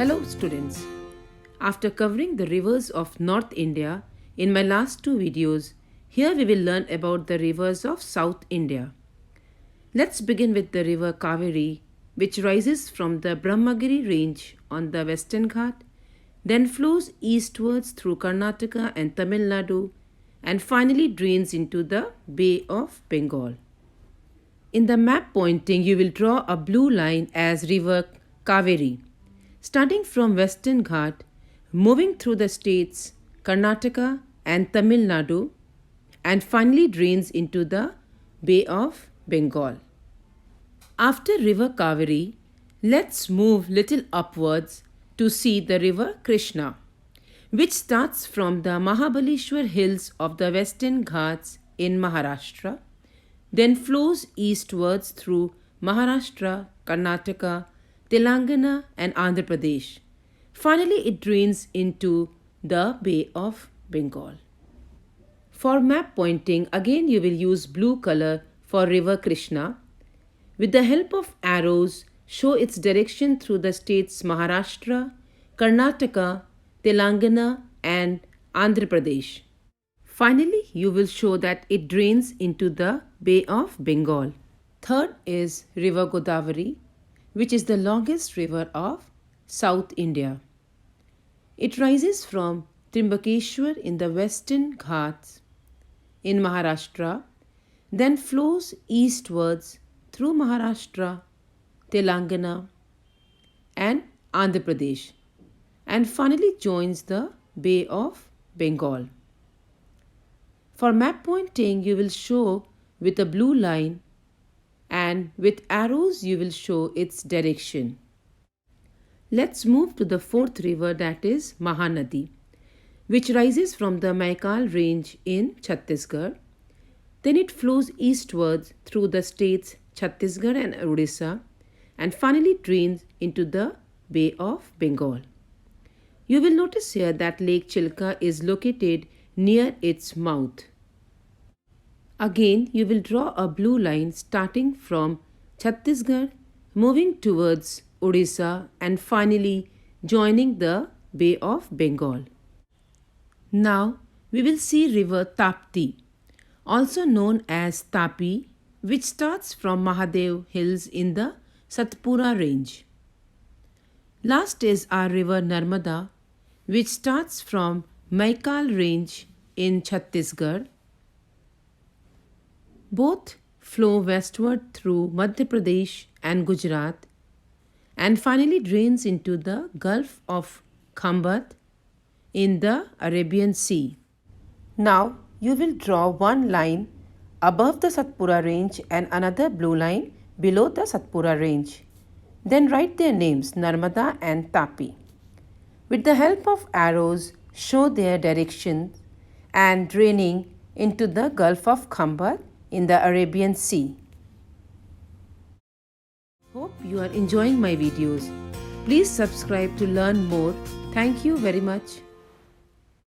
Hello students. After covering the rivers of North India in my last two videos, here we will learn about the rivers of South India. Let's begin with the river Kaveri, which rises from the Brahmagiri range on the Western Ghat, then flows eastwards through Karnataka and Tamil Nadu, and finally drains into the Bay of Bengal. In the map pointing, you will draw a blue line as river Kaveri, starting from Western Ghat, moving through the states Karnataka and Tamil Nadu, and finally drains into the Bay of Bengal. After river Kaveri, let's move little upwards to see the river Krishna, which starts from the Mahabaleshwar hills of the Western Ghats in Maharashtra, then flows eastwards through Maharashtra, Karnataka, Telangana and Andhra Pradesh. Finally, it drains into the Bay of Bengal. For map pointing, again you will use blue color for river Krishna. With the help of arrows, show its direction through the states Maharashtra, Karnataka, Telangana and Andhra Pradesh. Finally, you will show that it drains into the Bay of Bengal. Third is river Godavari, which is the longest river of South India. It rises from Trimbakeshwar in the Western Ghats in Maharashtra, then flows eastwards through Maharashtra, Telangana and Andhra Pradesh, and finally joins the Bay of Bengal. For map pointing, you will show with a blue line, and with arrows you will show its direction. Let's move to the fourth river, that is Mahanadi, which rises from the Maikal range in Chhattisgarh. Then it flows eastwards through the states Chhattisgarh and Odisha, and finally drains into the Bay of Bengal. You will notice here that Lake Chilka is located near its mouth. Again, you will draw a blue line starting from Chhattisgarh, moving towards Odisha and finally joining the Bay of Bengal. Now, we will see river Tapti, also known as Tapi, which starts from Mahadev Hills in the Satpura range. Last is our river Narmada, which starts from Maikal range in Chhattisgarh. Both flow westward through Madhya Pradesh and Gujarat and finally drains into the Gulf of Khambat in the Arabian Sea. Now you will draw one line above the Satpura range and another blue line below the Satpura range. Then write their names Narmada and Tapi. With the help of arrows, show their direction and draining into the Gulf of Khambat in the Arabian Sea. Hope you are enjoying my videos. Please subscribe to learn more. Thank you very much.